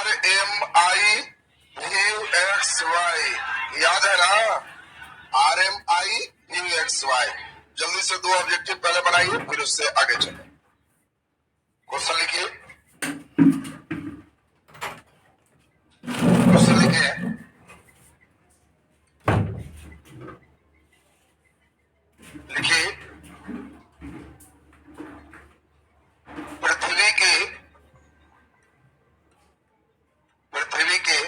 RMI/VXY, याद है ना? RMI/VXY। जल्दी से दो ऑब्जेक्टिव पहले बनाइए, फिर उससे आगे चले। क्वेश्चन लिखिए, क्वेश्चन लिखिए। लिखिए, पृथ्वी के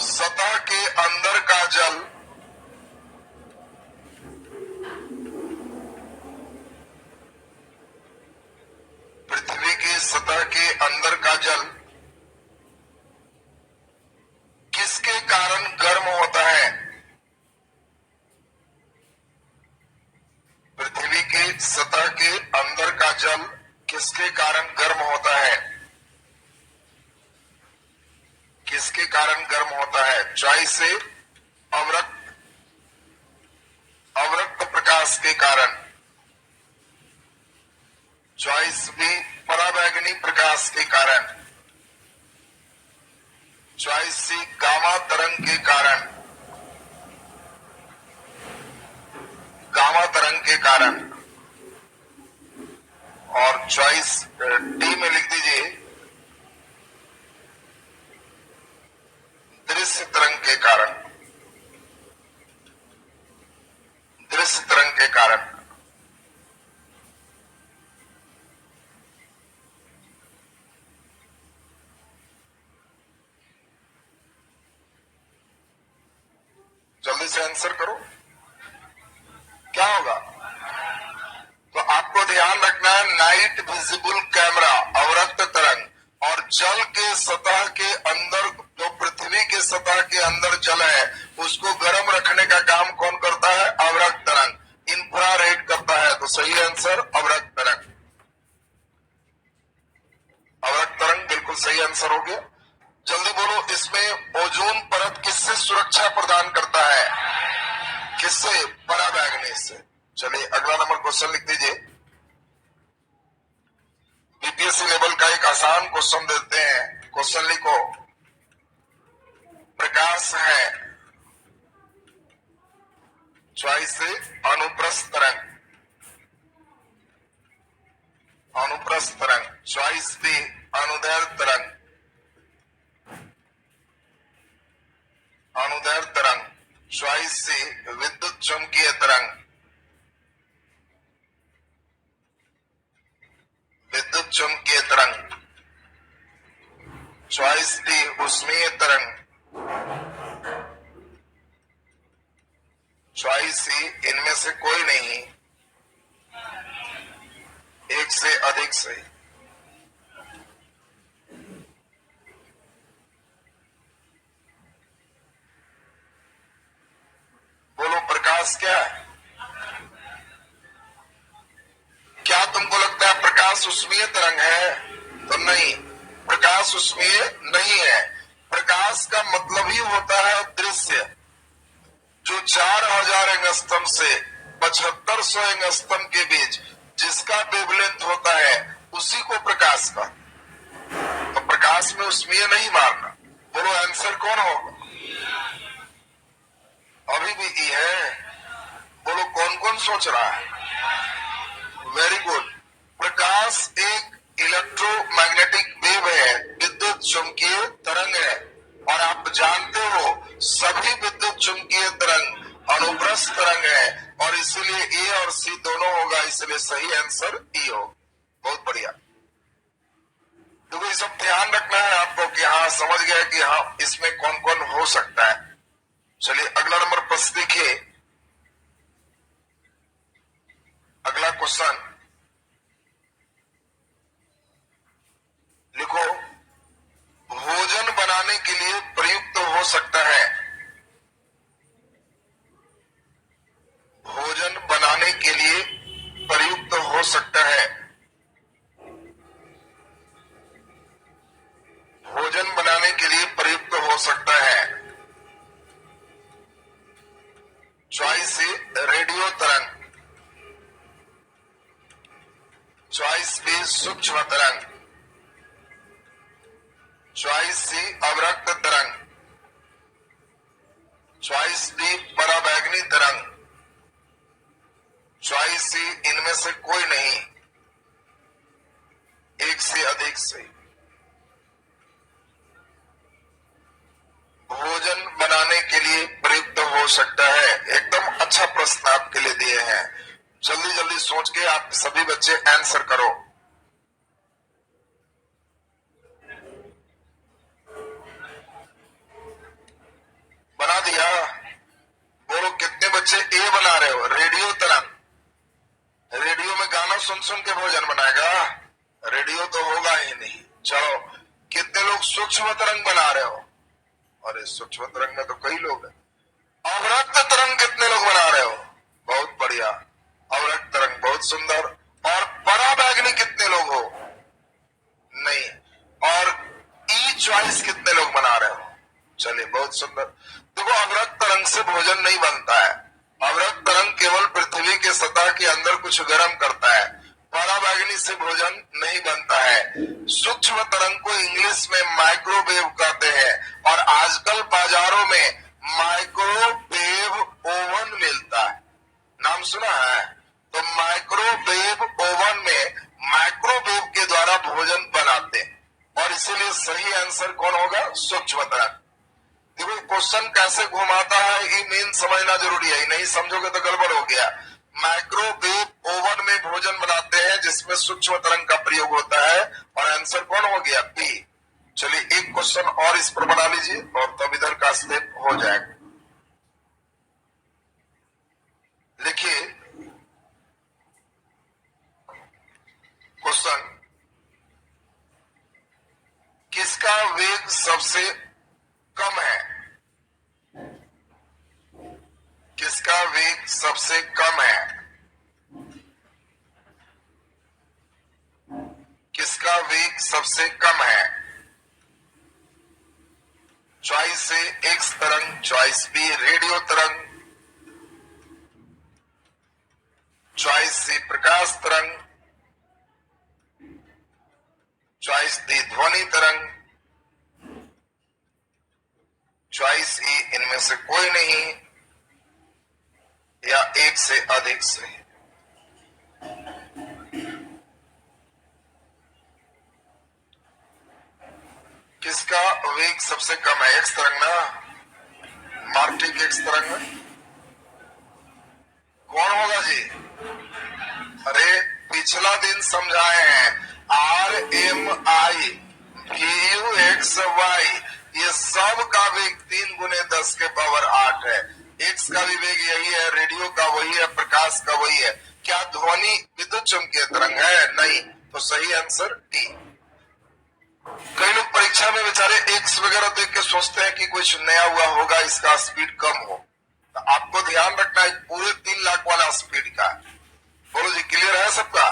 सतह के अंदर का जल पृथ्वी की सतह के अंदर का जल किसके कारण गर्म होता है? पृथ्वी की सतह के अंदर का जल किसके कारण गर्म होता है? किसके कारण गर्म होता है? चॉइस से अवरक्त प्रकाश के कारण, चॉइस बी पराबैंगनी प्रकाश के कारण, चॉइस सी गामा तरंग के कारण, गामा तरंग के कारण, और चॉइस डी में लिख दीजिए दृश्य तरंग के कारण, दृश्य तरंग के कारण। जल्दी से आंसर करो, क्या होगा? तो आपको ध्यान रखना है, नाइट विजिबल कैमरा अवरक्त तरंग, और जल के सतह के अंदर, जो पृथ्वी के सतह के अंदर जल है उसको गर्म रखने का काम कौन करता है? अवरक्त तरंग, इंफ्रारेड करता है। तो सही आंसर अवरक्त तरंग, अवरक्त तरंग बिल्कुल सही आंसर हो गया। जल्दी बोलो, इसमें ओजोन परत किससे सुरक्षा प्रदान करता है? किससे? पराबैंगनी से। चलिए अगला नंबर क्वेश्चन लिख दीजिए। बीपीएससी लेवल का एक आसान क्वेश्चन देते हैं। क्वेश्चन लिखो, प्रकाश है, चॉइस से अनुप्रस्थ तरंग, अनुप्रस्थ तरंग, चॉइस बी अनुदैर्ध्य तरंग, अनुदैर्ध्य तरंग, चॉइस सी विद्युत चुंबकीय तरंग, विद्युत चुंबकीय तरंग, चॉइस डी ऊष्मीय तरंग, चॉइस सी इनमें से कोई नहीं, एक से अधिक सही। बोलो, प्रकाश क्या है? क्या तुमको लगता है प्रकाश ऊष्मीय तरंग है? तो नहीं, प्रकाश ऊष्मीय नहीं है। प्रकाश का मतलब ही होता है दृश्य। जो 4000 एंगस्ट्रॉम से 7500 एंगस्ट्रॉम के बीच जिसका वेवलेंथ होता है उसी को प्रकाश का। तो प्रकाश में ऊष्मीय नहीं मारना। बोलो आंसर कौन होगा? अभी भी ई है। बोलो कौन कौन सोच रहा है? Very good. प्रकाश एक इलेक्ट्रोमैग्नेटिक वेव है, विद्युत चुंबकीय तरंग है, और आप जानते हो सभी विद्युत चुंबकीय तरंग अनुप्रस्थ तरंग है, और इसीलिए ए और सी दोनों होगा, इसलिए सही आंसर ई हो। बहुत बढ़िया। तो ये सब ध्यान रखना है आपको कि हाँ समझ गया कि हाँ इसमें कौन कौन हो सकता है। चलिए अगला नंबर प्रश्न देखिए। अगला क्वेश्चन लिखो, भोजन बनाने के लिए प्रयुक्त हो सकता है, भोजन बनाने के लिए प्रयुक्त हो सकता है, भोजन बनाने के लिए प्रयुक्त हो सकता है। चॉइस ए रेडियो तरंग, चॉइस बी सूक्ष्म तरंग, चॉइस सी अवरक्त तरंग, चॉइस डी पराबैंगनी तरंग, चॉइस सी इनमें से कोई नहीं, एक से अधिक सही। भोजन बनाने के लिए प्रयुक्त हो सकता है। एकदम अच्छा प्रश्न आपके लिए दिए हैं, जल्दी जल्दी सोच के आप सभी बच्चे आंसर करो। बना दिया? बोलो कितने बच्चे ए बना रहे हो? रेडियो तरंग, रेडियो में गाना सुन सुन के भोजन बनाएगा? रेडियो तो होगा ही नहीं। चलो कितने लोग सूक्ष्म तरंग बना रहे हो? अरे सूक्ष्म तरंग में तो कई लोग हैं। अवरक्त तरंग कितने लोग बना रहे हो? बहुत बढ़िया, अवरक्त तरंग बहुत सुंदर। और पराबैंगनी कितने लोग हो? नहीं। और ई चॉइस कितने लोग बना रहे हो? चलिए बहुत सुंदर। देखो अवरक्त तरंग से भोजन नहीं बनता है। अवरक्त तरंग केवल पृथ्वी के सतह के अंदर कुछ गर्म करता है। पराबैंगनी से भोजन नहीं बनता है। सूक्ष्म तरंग को इंग्लिश में माइक्रोवेव कहते हैं और आजकल बाजारों में माइक्रोवेव ओवन मिलता है। नाम सुना है? तो माइक्रोवेव ओवन में माइक्रोवेव के द्वारा भोजन बनाते हैं और इसीलिए सही आंसर कौन होगा? सूक्ष्म तरंग। देखो क्वेश्चन कैसे घुमाता है ये मेन समझना जरूरी है, नहीं समझोगे तो गड़बड़ हो गया। माइक्रोवेव ओवन में भोजन बनाते हैं जिसमें सूक्ष्म तरंग का प्रयोग होता है और आंसर कौन हो गया? बी। चलिए एक क्वेश्चन और इस पर बना लीजिए और तब इधर का स्टेप हो जाएगा। लिखिए क्वेश्चन, किसका वेग सबसे कम है? किसका वेग सबसे कम है? किसका वेग सबसे कम है? चॉइस ए एक्स तरंग, चॉइस बी रेडियो तरंग, चॉइस सी प्रकाश तरंग, चॉइस डी ध्वनि तरंग, चॉइस ई इनमें से कोई नहीं या एक से अधिक सही। किसका वेग सबसे कम है? एक्स तरंग ना, मार्टिक एक्स तरंग में कौन होगा जी? अरे पिछला दिन समझाए हैं, R M I U X Y ये सब का वेग 3 गुने 10 के पावर 8 है। एक्स का भी वेग यही है, रेडियो का वही है, प्रकाश का वही है। क्या ध्वनि विद्युत चुंबकीय तरंग है? नहीं। तो सही आंसर डी। कई लोग परीक्षा में बेचारे एक्स वगैरह देख के सोचते हैं कि कुछ नया हुआ होगा, इसका स्पीड कम हो। तो आपको ध्यान रखना है पूरे 3 लाख वाला स्पीड का। बोलो जी क्लियर है सबका?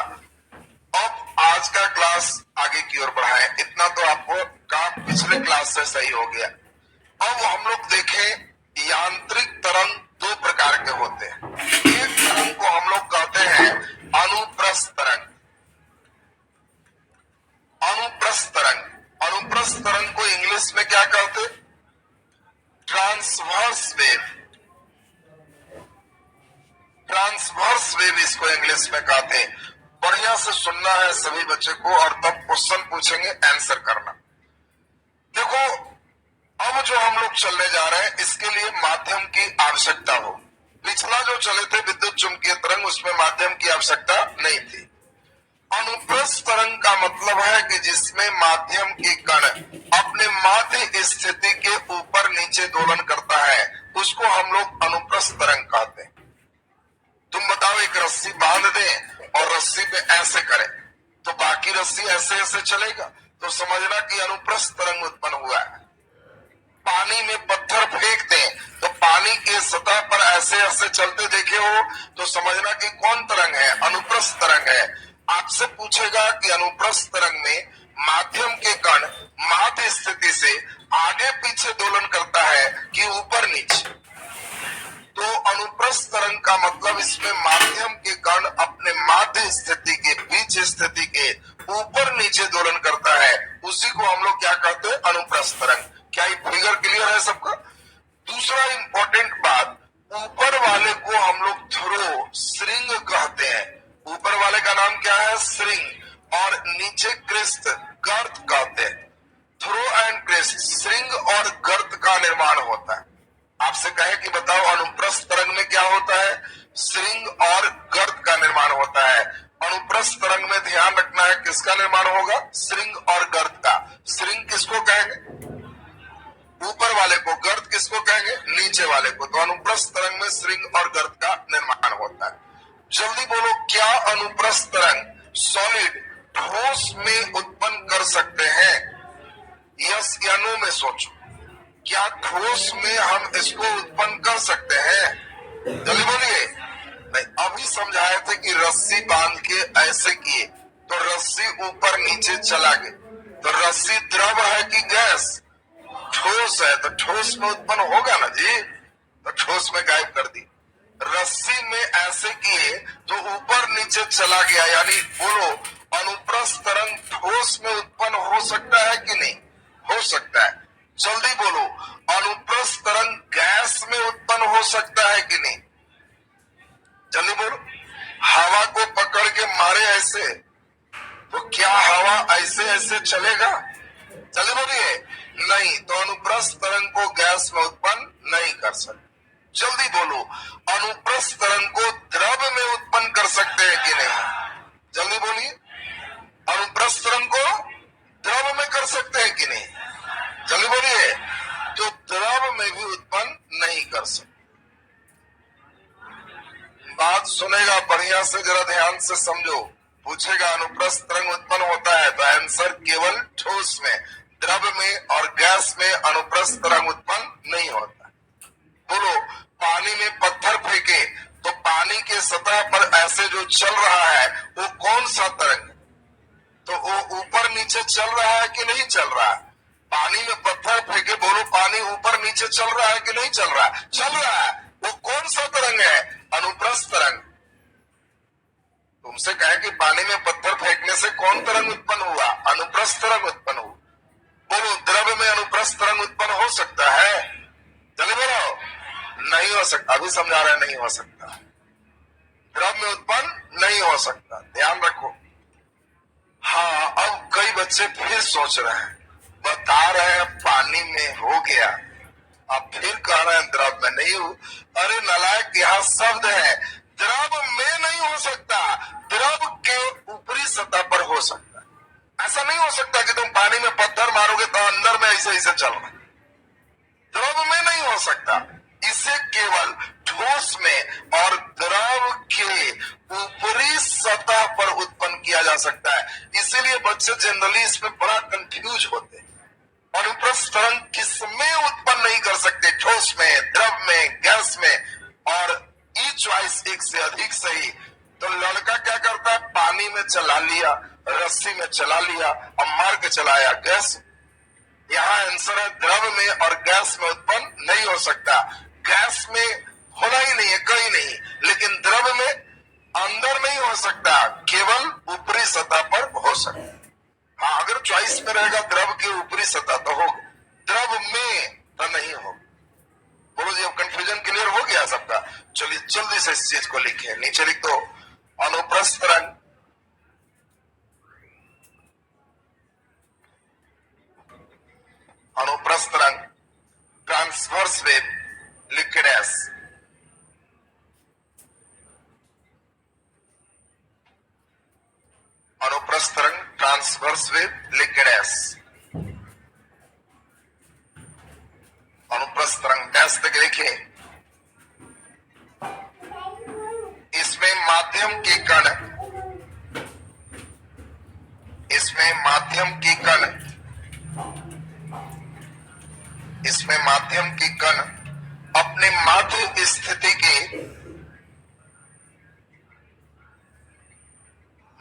अब आज का क्लास आगे की ओर बढ़ाएं, इतना तो आपको काम पिछले क्लास से सही हो गया। अब हम लोग देखें यांत्रिक तरंग 2 प्रकार के होते हैं। एक तरंग को हम लोग कहते हैं अनुप्रस्थ तरंग। अनुप्रस्थ तरंग, अनुप्रस्थ तरंग को इंग्लिश में क्या कहते? Transverse wave. ट्रांसवर्स वेव इसको इंग्लिश में कहते हैं। बढ़िया से सुनना है सभी बच्चे को और तब क्वेश्चन पूछेंगे आंसर करना। देखो अब जो हम लोग चलने जा रहे हैं इसके लिए माध्यम की आवश्यकता हो। पिछला जो चले थे विद्युत चुंबकीय तरंग उसमें माध्यम की आवश्यकता नहीं थी। अनुप्रस्थ तरंग का मतलब है कि जिसमें माध्यम की कण अपने माध्य स्थिति के ऊपर नीचे दोलन करता है उसको हम लोग अनुप्रस्थ तरंग कहते हैं। तुम बताओ एक रस्सी बांध दें और रस्सी पे ऐसे करें तो बाकी रस्सी ऐसे ऐसे चलेगा, तो समझना कि अनुप्रस्थ तरंग उत्पन्न हुआ है। पानी में पत्थर फेंक दें तो पानी के सतह पर ऐसे ऐसे चलते देखे हो तो समझना कि कौन तरंग है? अनुप्रस्थ तरंग है। आपसे पूछेगा कि अनुप्रस्थ तरंग में माध्यम के कण माध्य स्थिति से आगे पीछे दोलन करता है कि ऊपर नीचे। तो अनुप्रस्थ तरंग का मतलब इसमें माध्यम के कण अपने माध्य स्थिति के बीच स्थिति के ऊपर नीचे दोलन करता है, उसी को हम लोग क्या कहते हैं? अनुप्रस्थ तरंग। क्या ये फिगर क्लियर है सबका? दूसरा इंपॉर्टेंट बात, ऊपर वाले को हम लोग थ्रो श्रिंग कहते हैं। ऊपर वाले का नाम क्या है? श्रिंग। और नीचे क्रिस्त गर्त कहते हैं। थ्रो एंड क्रिस्ट, श्रिंग और गर्त का निर्माण होता है। आपसे कहे कि बताओ अनुप्रस्थ तरंग में क्या होता है? श्रिंग और गर्त का निर्माण होता है। अनुप्रस्थ तरंग में ध्यान रखना है किसका निर्माण होगा? श्रिंग और गर्त का। श्रिंग किसको कहेंगे? ऊपर वाले को। गर्त किसको कहेंगे? नीचे वाले को। तो अनुप्रस्थ तरंग में श्रिंग और गर्त का निर्माण होता है। जल्दी बोलो, क्या अनुप्रस्थ तरंग सॉलिड ठोस में उत्पन्न कर सकते हैं? यस या नो में सोचो। क्या ठोस में हम इसको उत्पन्न कर सकते हैं? जल्दी बोलिए। नहीं, अभी समझाए थे कि रस्सी बांध के ऐसे किए तो रस्सी ऊपर नीचे चला गया। तो रस्सी द्रव है कि गैस? ठोस है, तो ठोस में उत्पन्न होगा ना जी। तो ठोस में गायब कर दी। रस्सी में ऐसे किए तो ऊपर नीचे चला गया, यानी बोलो अनुप्रस्थ तरंग ठोस में उत्पन्न हो सकता है कि नहीं? हो सकता है। जल्दी बोलो, अनुप्रस्थ तरंग गैस में उत्पन्न हो सकता है कि नहीं? जल्दी बोलो। हवा को पकड़ के मारे ऐसे तो क्या हवा ऐसे ऐसे चलेगा? जल्दी बोलिए। नहीं, तो अनुप्रस्थ तरंग को गैस में उत्पन्न नहीं कर सकते। जल्दी बोलो, अनुप्रस्थ तरंग को द्रव में उत्पन्न कर सकते हैं कि नहीं? जल्दी बोलिए। अनुप्रस्थ तरंग को द्रव में कर सकते हैं कि नहीं? जल्दी बोलिए। तो द्रव में भी उत्पन्न नहीं कर सकते। बात सुनेगा बढ़िया से, जरा ध्यान से समझो। पूछेगा अनुप्रस्थ तरंग उत्पन्न होता है तो आंसर केवल ठोस में, द्रव में और गैस में अनुप्रस्थ तरंग उत्पन्न नहीं होता। बोलो, पानी में पत्थर फेंके तो पानी के सतह पर ऐसे जो चल रहा है वो कौन सा तरंग है? तो वो ऊपर नीचे चल रहा है कि नहीं चल रहा है? पानी में पत्थर फेंके, बोलो पानी ऊपर नीचे चल रहा है कि नहीं चल रहा है? चल रहा है। वो कौन सा तरंग है? अनुप्रस्थ तरंग। तुमसे कहे कि पानी में पत्थर फेंकने से कौन तरंग उत्पन्न हुआ? अनुप्रस्थ तरंग उत्पन्न हुआ। बोलो, द्रव में अनुप्रस्थ तरंग उत्पन्न हो सकता है? चले बोलो। नहीं हो सकता। अभी समझा रहे, नहीं हो सकता। द्रव में उत्पन्न नहीं हो सकता, ध्यान रखो। हाँ, अब कई बच्चे फिर सोच रहे हैं, बता रहे हैं पानी में हो गया, अब फिर कह रहे हैं द्रव में नहीं हो। अरे नालायक, यहाँ शब्द है, द्रव में नहीं हो सकता, द्रव के ऊपरी सतह पर हो सकता है। ऐसा नहीं हो सकता कि तुम पानी में पत्थर मारोगे तो अंदर में ऐसे ऐसे चल रहा। द्रव में नहीं हो सकता। इसे केवल ठोस में और द्रव के ऊपरी सतह पर उत्पन्न किया जा सकता है। इसीलिए बच्चे जनरली इसमें बड़ा कंफ्यूज होते हैं। अनुप्रस्थ तरंग किसमें उत्पन्न नहीं कर सकते? ठोस में, द्रव में, गैस में। और ई चॉइस एक से अधिक सही। तो लड़का क्या करता है? पानी में चला लिया, रस्सी में चला लिया और मार के चलाया गैस। यहाँ आंसर है द्रव में और गैस में उत्पन्न नहीं हो सकता। गैस में होना ही नहीं है, कहीं नहीं। लेकिन द्रव में अंदर नहीं हो सकता, केवल ऊपरी सतह पर हो सकता। हाँ, अगर चॉइस में रहेगा द्रव के ऊपरी सतह तो होगा, द्रव में तो नहीं होगा। बोलो जी, अब कंफ्यूजन क्लियर हो गया सबका? चलिए जल्दी से इस चीज को लिखे। नीचे लिख दो, अनुप्रस्थ तरंग अनुप्रस्थ तरंग ट्रांसवर्स वेव लिक्विड एस। अनुप्रस्थ तरंग ट्रांसवर्स वेव लिक्विड एस। अनुप्रस्थ तरंग डैश तक लिखे। इसमें माध्यम के कण, इसमें माध्यम के कण, इसमें माध्यम के कण अपने माध्य स्थिति के,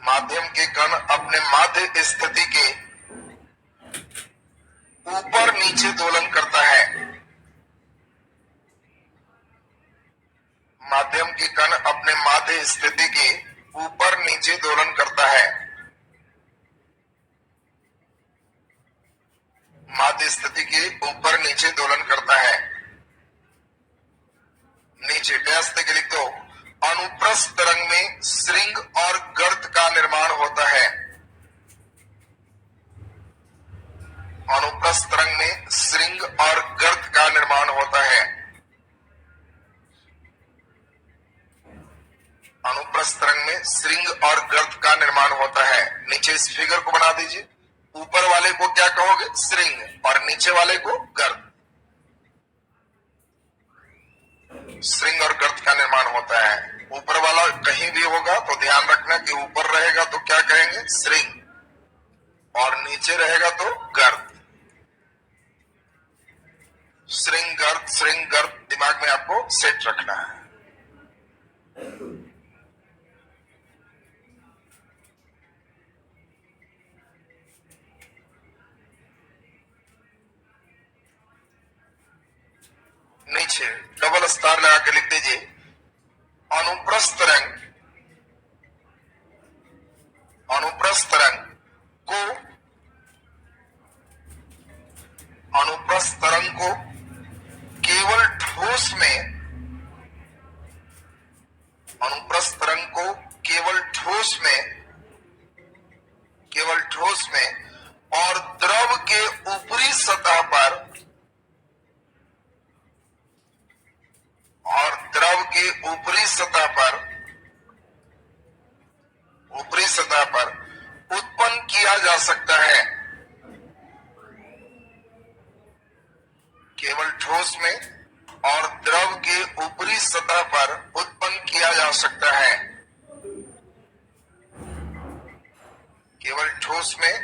माध्यम के कण अपने माध्य स्थिति के ऊपर नीचे दोलन करता है। माध्यम के कण अपने माध्य स्थिति के ऊपर नीचे दोलन करता है। माध्य स्थिति के ऊपर नीचे दोलन करता है। नीचे डैश के लिख दो, अनुप्रस्थ तरंग में श्रृंग और गर्त का निर्माण होता है। अनुप्रस्थ तरंग में श्रृंग और गर्त का निर्माण होता है। अनुप्रस्थ तरंग में श्रृंग और गर्त का निर्माण होता है। नीचे इस फिगर को बना दीजिए। ऊपर वाले को क्या कहोगे? श्रृंग, और नीचे वाले को गर्त। श्रृंग और गर्त का निर्माण होता है। ऊपर वाला कहीं भी होगा तो ध्यान रखना कि ऊपर रहेगा तो क्या कहेंगे? श्रृंग, और नीचे रहेगा तो गर्त। श्रृंग गर्त दिमाग में आपको सेट रखना है। नीचे डबल स्टार लगा के लिख दीजिए, अनुप्रस्थ तरंग को केवल ठोस में, अनुप्रस्थ तरंग को केवल ठोस में और द्रव के ऊपरी सतह पर उत्पन्न किया जा सकता है। केवल ठोस में और द्रव के ऊपरी सतह पर उत्पन्न किया जा सकता है। केवल ठोस में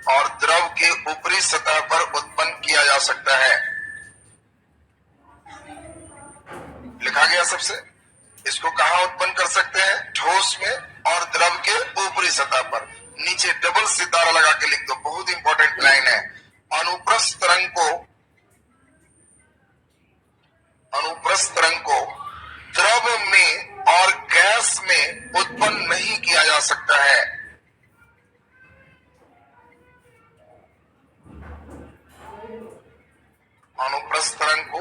और द्रव के ऊपरी सतह पर उत्पन्न किया जा सकता है। लिखा गया सबसे। इसको कहां उत्पन्न कर सकते हैं? ठोस में और द्रव के ऊपरी सतह पर। नीचे डबल सितारा लगा के लिख दो, बहुत इंपॉर्टेंट लाइन है। अनुप्रस्थ तरंग को द्रव में और गैस में उत्पन्न नहीं किया जा सकता है। अनुप्रस्थ तरंग को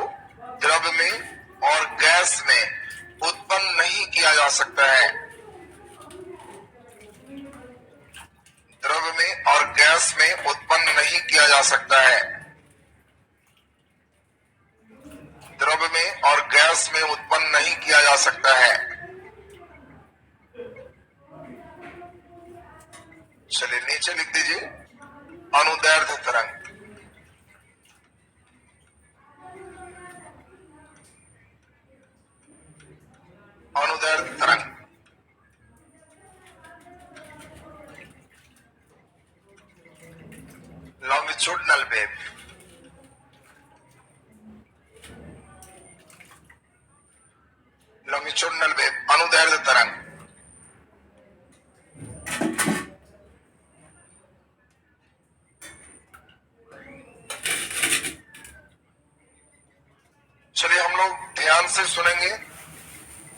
द्रव में और गैस में उत्पन्न नहीं किया जा सकता है। द्रव में और गैस में उत्पन्न नहीं किया जा सकता है। द्रव में और गैस में उत्पन्न नहीं किया जा सकता है। चलिए नीचे लिख दीजिए, अनुदैर्ध्य तरंग। अनुदैर्ध्य तरंग लॉन्गिट्यूडिनल वेव। लॉन्गिट्यूडिनल वेव, अनुदैर्ध्य तरंग। चलिए हम लोग ध्यान से सुनेंगे।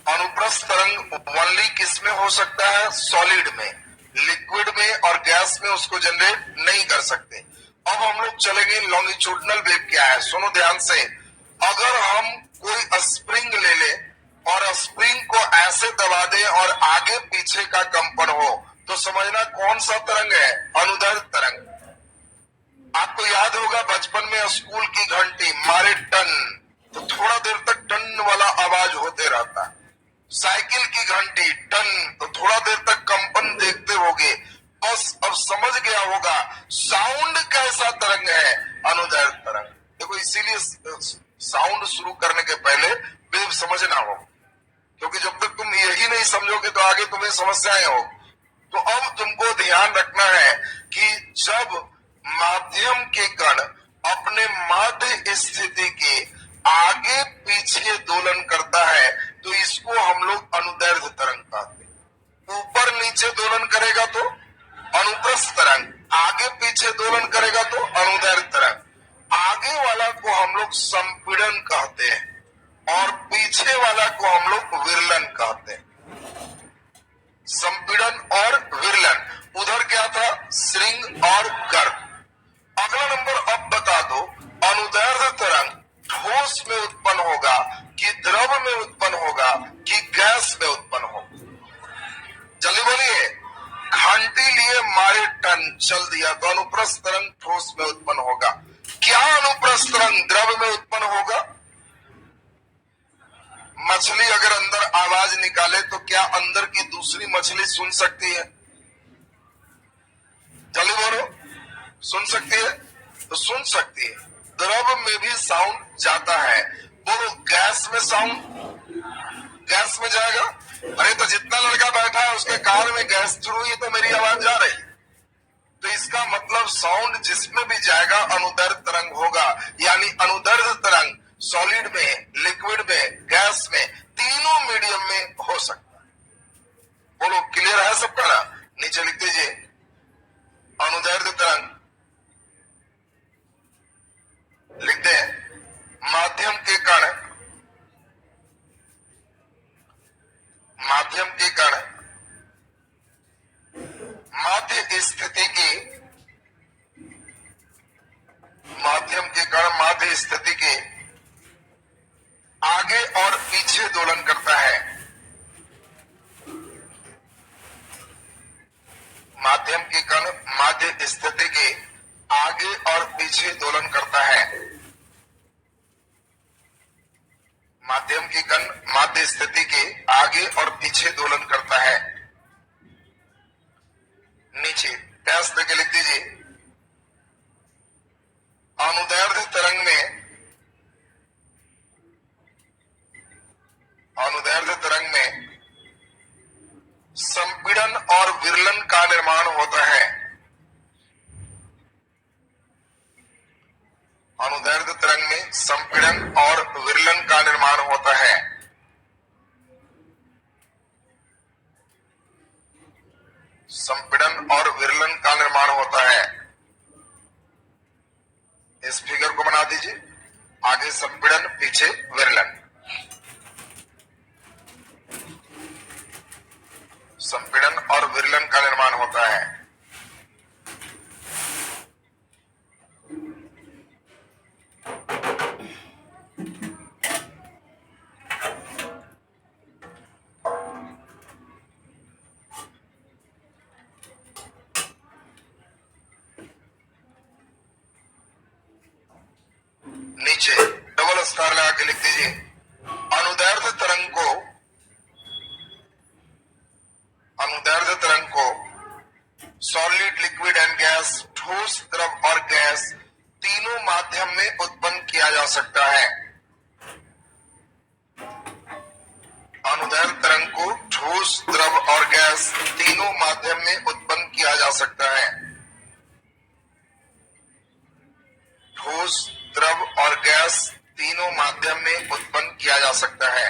अनुप्रस्थ तरंग ओनली किस में हो सकता है? सॉलिड में, लिक्विड में और गैस में उसको जनरेट नहीं कर सकते। अब हम लोग चलेंगे लॉन्गिट्यूडिनल वेव क्या है। सुनो ध्यान से। अगर हम कोई स्प्रिंग ले ले और स्प्रिंग को ऐसे दबा दे और आगे पीछे का कंपन हो तो समझना कौन सा तरंग है? अनुदैर्ध्य तरंग। आपको याद होगा बचपन में स्कूल की घंटी मारे टन तो थोड़ा देर तक टन वाला आवाज होते रहता है। साइकिल की घंटी टन तो थोड़ा देर तक कंपन देखते होगे। बस अब समझ गया होगा साउंड कैसा तरंग है? अनुदैर्ध्य तरंग। देखो इसीलिए साउंड शुरू करने के पहले वेव समझना हो, क्योंकि जब तक तुम यही नहीं समझोगे तो आगे तुम्हें समस्याएं हो। तो अब तुमको ध्यान रखना है कि जब माध्यम के कण अपने मध्य स्थिति के आगे पीछे दोलन करता है तो इसको हम लोग अनुदैर्ध्य तरंग कहते हैं। ऊपर नीचे दोलन करेगा तो अनुप्रस्थ तरंग, आगे पीछे दोलन करेगा तो अनुदैर्ध्य तरंग। आगे वाला को हम लोग संपीड़न कहते हैं और पीछे वाला को हम लोग विरलन कहते हैं। संपीड़न और विरलन। उधर क्या था? श्रृंग और गर्भ। अगला नंबर अब बता दो अनुदैर्ध्य द्रव में उत्पन्न होगा। मछली अगर अंदर आवाज निकाले तो क्या अंदर की दूसरी मछली सुन सकती है? जल्दी बोलो, सुन सकती है? तो सुन सकती है। द्रव में भी साउंड जाता है। बोलो, गैस में साउंड, गैस में जाएगा? अरे तो जितना लड़का बैठा है उसके कान में गैस थ्रू ही तो मेरी आवाज जा रही है। तो इसका मतलब साउंड जिसमें भी जाएगा अनुदैर्घ्य तरंग होगा। यानी अनुदैर्घ्य तरंग सॉलिड में, लिक्विड में, गैस में, तीनों मीडियम में हो सकता है। बोलो, क्लियर है सबका ना? नीचे लिख दीजिए अनुदैर्घ्य तरंग, लिख दे माध्यम के कण, माध्यम के कण माध्य स्थिति के, माध्यम के कण माध्य स्थिति के आगे और पीछे दोलन करता है। माध्यम के कण माध्य स्थिति के आगे और पीछे दोलन करता है। माध्यम के कण माध्य स्थिति के आगे और पीछे दोलन करता है। नीचे डैश देके लिख दीजिए अनुदैर्घ्य तरंग में, अनुदैर्घ्य तरंग में संपीड़न और विरलन का निर्माण होता है। अनुदैर्घ्य तरंग में संपीड़न और विरलन का निर्माण होता है। संपीड़न और विरलन का निर्माण होता है। इस फिगर को बना दीजिए, आगे संपीड़न, पीछे विरलन। संपीड़न और विरलन का निर्माण होता है। नीचे डबल स्टार लगा के लिख दीजिए अनुदैर्घ्य तरंग को, अनुदैर्घ्य तरंग को सॉलिड, लिक्विड एंड गैस, ठोस, द्रव और गैस तीनों माध्यम में उत्पन्न किया जा सकता है। अनुदैर्घ्य तरंग को ठोस, द्रव और गैस तीनों माध्यम में उत्पन्न किया जा सकता है। ठोस, द्रव और गैस तीनों माध्यम में उत्पन्न किया जा सकता है।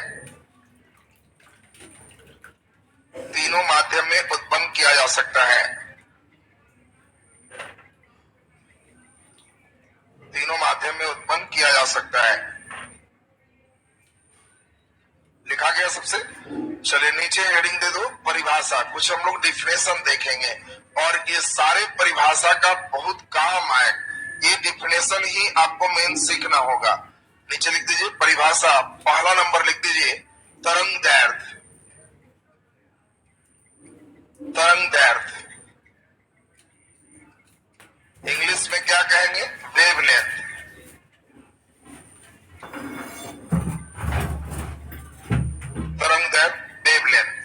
तीनों माध्यम में उत्पन्न किया जा सकता है। तीनों माध्यम में उत्पन्न किया जा सकता है। लिखा गया सबसे? चलिए नीचे हेडिंग दे दो परिभाषा। कुछ हम लोग डिफिनेशन देखेंगे और ये सारे परिभाषा का बहुत काम आए। ये डिफिनेशन ही आपको मेन सीखना होगा। नीचे लिख दीजिए परिभाषा। पहला नंबर लिख दीजिए तरंगदैर्घ्य। तरंगदैर्घ्य इंग्लिश में क्या कहेंगे? वेवलेंथ। तरंगदैर्घ्य वेवलेंथ।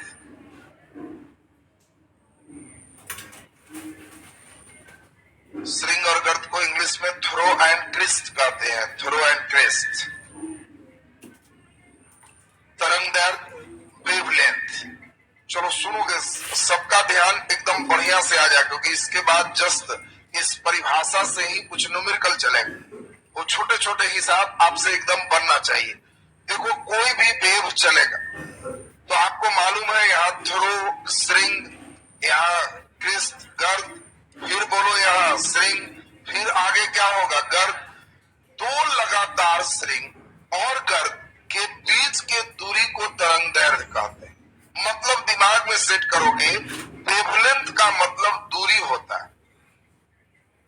श्रृंग और गर्त को इंग्लिश में थ्रो एंड क्रिस्ट कहते हैं। Trough and crest. तरंगदैर्घ्य वेवलेंथ। चलो सुनोगे, सबका ध्यान एकदम बढ़िया से आ जाए, क्योंकि इसके बाद जस्ट इस परिभाषा से ही कुछ न्यूमेरिकल चलेंगे। वो छोटे छोटे हिसाब आपसे एकदम बनना चाहिए। देखो, कोई भी वेव चलेगा तो आपको मालूम है यहाँ थ्रो, श्रृंग, यहाँ क्रिस्ट, गर्त, फिर बोलो यहाँ श्रृंग, फिर आगे क्या होगा? गर्त। दो लगातार श्रृंग और गर्त के बीच के दूरी को तरंगदैर्घ्य कहते हैं। मतलब दिमाग में सेट करोगे, वेवलेंथ का मतलब दूरी होता है।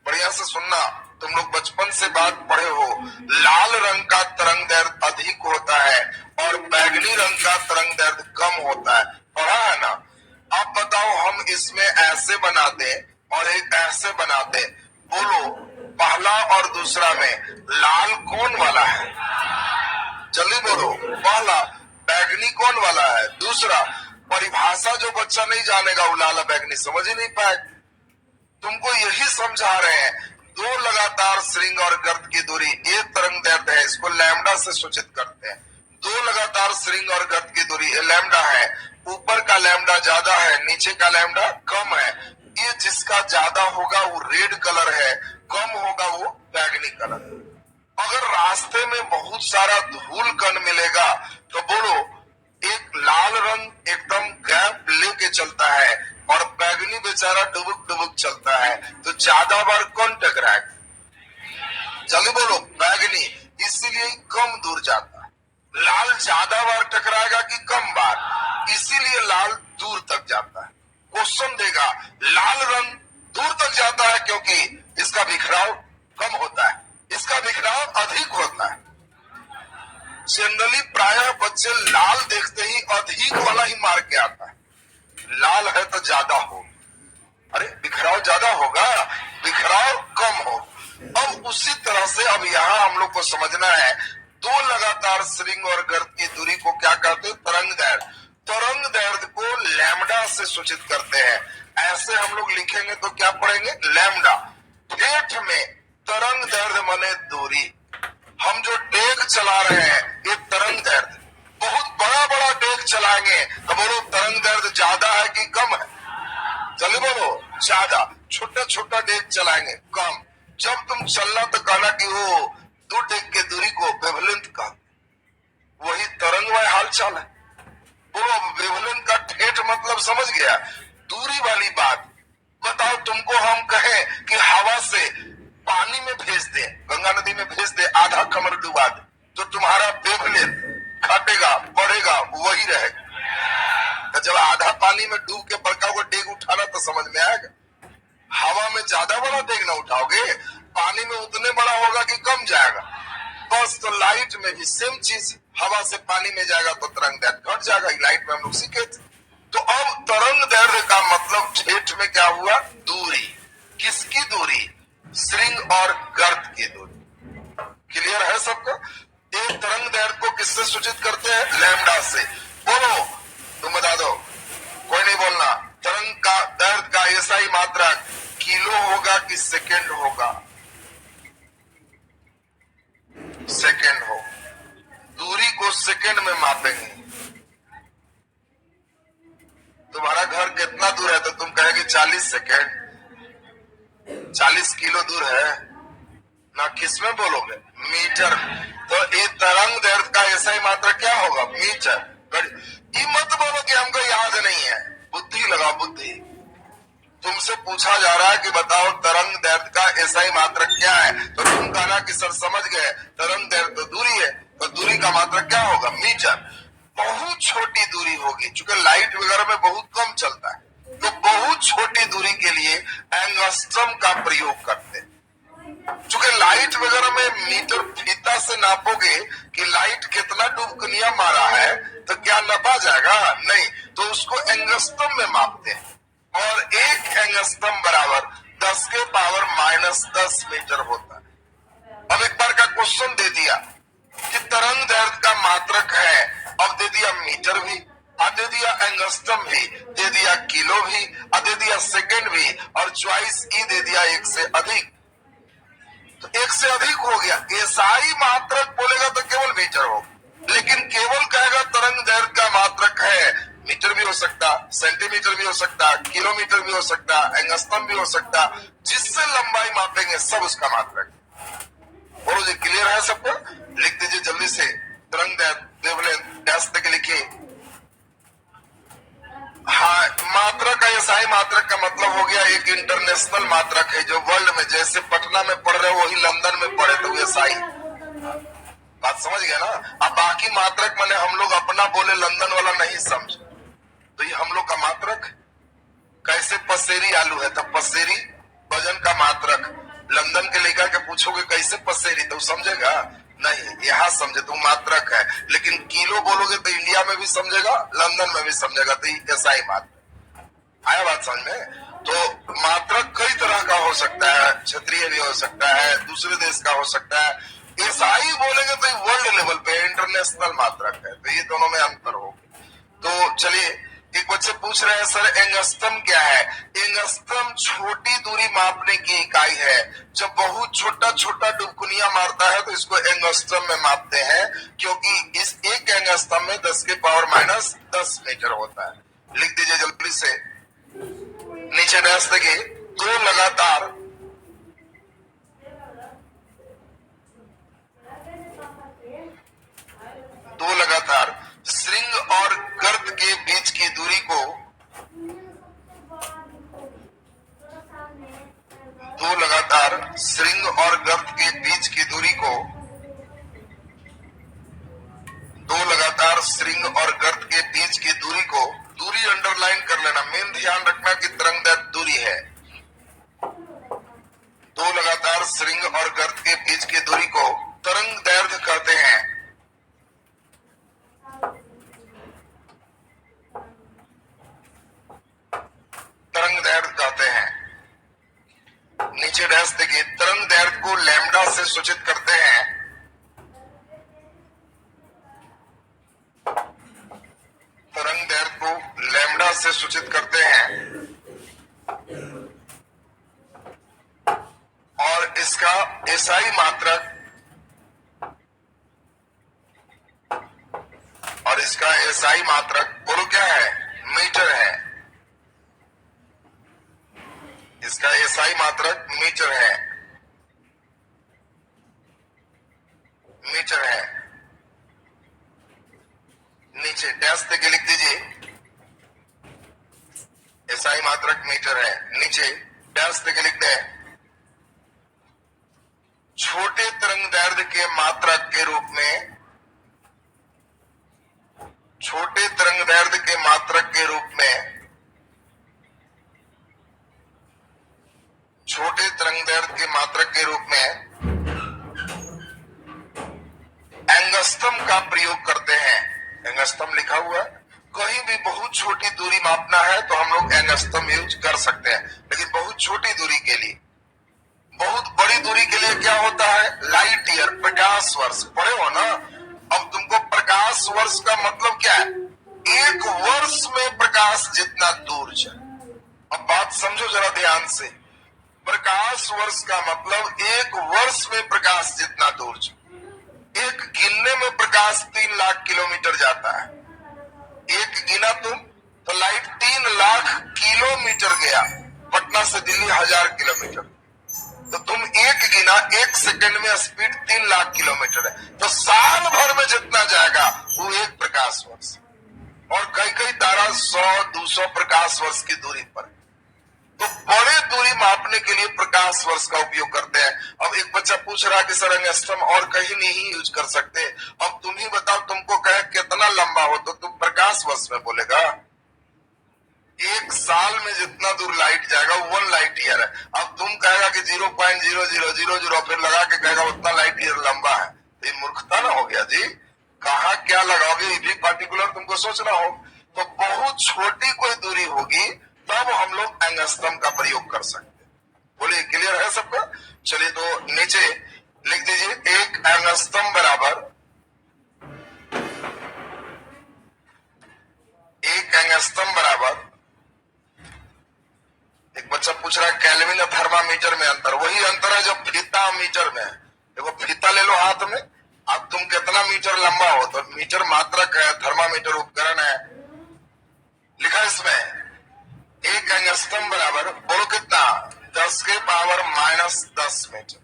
बढ़िया से सुनना, तुम लोग बचपन से बात पढ़े हो। लाल रंग का तरंगदैर्घ्य अधिक होता है और बैगनी रंग का तरंगदैर्घ्य कम होता है। पढ़ा है ना? अब बताओ, हम इसमें ऐसे बना दें और एक ऐसे बना दें। बोलो, पहला और दूसरा में लाल कौन वाला है? जल्दी बोलो। पहला बैगनी कौन वाला है? दूसरा। परिभाषा जो बच्चा नहीं जानेगा वो लाल बैगनी समझ ही नहीं पाएगा। तुमको यही समझा रहे हैं। दो लगातार श्रृंग और गर्त की दूरी एक तरंग दैर्ध्य है, इसको लैम्डा से सूचित करते हैं। दो लगातार श्रृंग और गर्त की दूरी लैम्डा है। ऊपर का लैम्डा ज्यादा है, नीचे का लैम्डा कम है। ये जिसका ज्यादा होगा वो रेड कलर है, कम होगा वो बैगनी कलर। अगर रास्ते में बहुत सारा धूल कण मिलेगा तो बोलो, एक लाल रंग एकदम गैप लेके चलता है और बैगनी बेचारा डुबुक डुबुक चलता है, तो ज्यादा बार कौन टकराएगा? जल्दी बोलो। बैगनी, इसीलिए कम दूर जाता है। लाल ज्यादा बार टकराएगा कि कम बार, इसीलिए लाल दूर तक जाता है। क्वेश्चन देगा, लाल रंग दूर तक जाता है क्योंकि इसका बिखराव कम होता है, इसका बिखराव अधिक होता है। जनरली प्रायः बच्चे लाल देखते ही अधिक वाला ही मार के आता है। लाल है तो ज्यादा हो, अरे बिखराव ज्यादा होगा, बिखराव कम हो। अब उसी तरह से अब यहाँ हम लोग को समझना है, दो लगातार श्रृंग और गर्त की दूरी को क्या कहते हैं? तरंग दैर्ध्य। तरंग दैर्ध्य को लैम्डा से सूचित करते हैं। ऐसे हम लोग लिखेंगे तो क्या पढ़ेंगे? लैम्डा। ठेठ में तरंग दैर्ध्य माने दूरी। हम जो डेग चला रहे हैं ये तरंग दैर्ध्य, बहुत बड़ा बड़ा डेग चलाएंगे तो बोलो तरंग दैर्ध्य ज्यादा है कि कम है? चलिए बोलो ज्यादा। छोटा छोटा डेग चलाएंगे कम। जब तुम चलना तो कहना कि वो दो डेग के दूरी को वेवलेंथ का, वही तरंग व हालचाल है। बोलो वेवलेंथ का ठेठ मतलब समझ गया? दूरी वाली बात। बताओ तुमको हम कहें कि हवा से पानी में भेज दे, गंगा नदी में भेज दे, आधा कमर डुबा दे, तो तुम्हारा वेवलेंथ घटेगा बढ़ेगा वही रहेगा। तो जब आधा पानी में डूब के बड़का को डेग उठाना तो समझ में आएगा। हवा में ज्यादा बड़ा डेग ना उठाओगे, पानी में उतने बड़ा होगा कि कम जाएगा। बस तो लाइट में भी सेम चीज, हवा से पानी में जाएगा तो तरंग दैर्ध्य घट जाएगा। लाइट में हम लोग सीखे थे। तो अब तरंग दैर्ध्य का मतलब ठेठ में क्या हुआ? दूरी। किसकी दूरी? श्रृंग और गर्त की दूरी। क्लियर है सबको? एक तरंग दैर्ध्य को किससे सूचित करते हैं? लैम्डा से। बोलो, तुम बता दो, कोई नहीं बोलना। तरंग का दैर्ध्य का ऐसा ही मात्रा किलो होगा कि सेकेंड होगा? सेकेंड हो। दूरी को सेकेंड में मापेंगे। तुम्हारा घर कितना दूर है तो तुम कहेगे 40 सेकेंड, 40 किलो दूर है ना, किसमें बोलोगे? मीटर। तो ये तरंग दैर्ध्य का ऐसा ही मात्रा क्या होगा? मीटर। ये मत बोलो कि हमको याद नहीं है, बुद्धि लगाओ बुद्धि। तुमसे पूछा जा रहा है कि बताओ तरंग दैर्ध्य का ऐसा ही मात्रा क्या है, तो तुम कहना कि सर समझ गए, तरंग दैर्ध्य तो दूरी है, तो दूरी का मात्रा क्या होगा? मीटर। बहुत छोटी दूरी होगी, चूंकि लाइट वगैरह में बहुत कम चलता है, तो बहुत छोटी दूरी के लिए एंगस्ट्रम का प्रयोग करते हैं। चूंकि लाइट वगैरह में मीटर फीता से नापोगे कि लाइट कितना डुबकनिया मारा है तो क्या नापा जाएगा? नहीं, तो उसको एंगस्ट्रम में मापते हैं। और एक एंगस्ट्रम बराबर 10 के पावर -10 मीटर होता है। अब एक बार का क्वेश्चन दे दिया कि तरंग दैर्ध्य का मात्रक है, अब दे दिया मीटर भी, दे दिया एंगस्ट्रम भी, दे दिया किलो भी, दे दिया सेकेंड भी, और चॉइस ई दे दिया एक से अधिक। तो एक से अधिक हो गया। एसआई मात्रक बोलेगा तो केवल मीटर हो, लेकिन केवल कहेगा तरंग दैर्ध्य का मात्रक है, मीटर भी हो सकता, सेंटीमीटर भी हो सकता, किलोमीटर भी हो सकता, एंगस्ट्रम भी हो सकता, जिससे लंबाई मापेंगे सब उसका मात्रक। बोलो जी, क्लियर है सबको? लिख दीजिए जल्दी से। तरंग दैर्ध्य वेवलेंथ डैश तक लिखिए। हाँ, मात्रक का एसआई मात्रक का मतलब हो गया एक इंटरनेशनल मात्रक है, जो वर्ल्ड में, जैसे पटना में पढ़ रहे हो वही लंदन में पढ़े तो एसआई। बात समझ गया ना? अब बाकी मात्रक माने हम लोग अपना बोले, लंदन वाला नहीं समझ, तो ये हम लोग का मात्रक। कैसे पसेरी आलू है तो पसेरी वजन का मात्रक। लंदन के लेकर के पूछोगे कैसे पसेरी तो समझेगा नहीं, यहाँ समझे तो मात्रक है। लेकिन किलो बोलोगे तो इंडिया में भी समझेगा, लंदन में भी समझेगा, तो ऐसा ही मात्रक। आया बात समझ में? तो मात्रक कई तरह का हो सकता है, क्षत्रिय भी हो सकता है, दूसरे देश का हो सकता है। ईसाई बोलेंगे तो वर्ल्ड लेवल पे इंटरनेशनल मात्रक है, तो ये दोनों में अंतर होगा। तो चलिए, एक बच्चे पूछ रहे हैं सर एंगस्ट्रम क्या है? एंगस्ट्रम छोटी दूरी मापने की इकाई है। जब बहुत छोटा छोटा डुबकुनिया मारता है तो इसको एंगस्ट्रम में मापते हैं, क्योंकि इस एक एंगस्ट्रम में 10 के पावर माइनस 10 मीटर होता है। लिख दीजिए जल्दी से, नीचे डैश देखिए, दो लगातार श्रृंग और गर्त के बीच की दूरी को दूरी अंडरलाइन कर लेना, मेन ध्यान रखना कि तरंगदैर्घ्य दूरी है। दो लगातार श्रृंग और गर्त के बीच की दूरी को तरंगदैर्घ्य कहते हैं। नीचे डैश देखिए, तरंगदैर्घ्य को लैम्डा से सूचित करते हैं। और इसका एसआई मात्रक बोलो क्या है? मीटर है। इसका एसआई मात्रक मीटर है। नीचे डैश देके लिख दीजिए, एसआई मात्रक मीटर है। नीचे डैश देके लिख दे, छोटे तरंगदैर्घ्य के मात्रक के रूप में छोटे तरंगदैर्घ्य के मात्रक के रूप में एंगस्ट्रम का प्रयोग करते हैं। एंगस्ट्रम लिखा हुआ है, कहीं भी बहुत छोटी दूरी मापना है तो हम लोग एंगस्ट्रम यूज कर सकते हैं, लेकिन बहुत छोटी दूरी के लिए। बहुत बड़ी दूरी के लिए क्या होता है? लाइट ईयर, प्रकाश वर्ष। पढ़े हो ना? अब तुमको प्रकाश वर्ष का मतलब क्या है? एक वर्ष में प्रकाश जितना दूर जाए। अब बात समझो जरा ध्यान से, प्रकाश वर्ष का मतलब एक वर्ष में प्रकाश जितना दूर जाए। एक गिनने में प्रकाश 3 लाख किलोमीटर जाता है। एक गिना तुम तो लाइट 3 लाख किलोमीटर गया। पटना से दिल्ली 1000 किलोमीटर, तो तुम एक गिना, एक सेकंड में स्पीड 3 लाख किलोमीटर है, तो साल भर में जितना जाएगा वो एक प्रकाश वर्ष। और कई कई तारा 100-200 प्रकाश वर्ष की दूरी पर। तो बड़े दूरी मापने के लिए प्रकाश वर्ष का उपयोग करते हैं। अब एक बच्चा पूछ रहा है कि सर एंगस्ट्रम और कहीं नहीं यूज कर सकते। अब तुम ही बताओ, तुमको कहे कितना लंबा हो तो तुम प्रकाश वर्ष में बोलेगा? एक साल में जितना दूर लाइट जाएगा 1 लाइट ईयर है। अब तुम कहेगा कि 0.0000 फिर लगा के कहेगा उतना लाइट ईयर लंबा है, तो ये मूर्खता ना हो गया जी? कहा क्या लगाओगे ये भी पार्टिकुलर तुमको सोचना हो। तो बहुत छोटी कोई दूरी होगी तब हम लोग एंगस्ट्रम का प्रयोग कर सकते हैं। बोलिए क्लियर है सबका? चलिए तो नीचे लिख दीजिए, एक एंगस्ट्रम बराबर एक बच्चा पूछ रहा है केल्विन और थर्मामीटर में अंतर। वही अंतर है जो फीता मीटर में है। देखो फीता ले लो हाथ में, अब तुम कितना मीटर लंबा हो, तो मीटर मात्रक है, थर्मामीटर उपकरण है। लिखा इसमें एक एंगस्ट्रम बराबर, बोलो कितना? 10 के पावर माइनस 10 मीटर।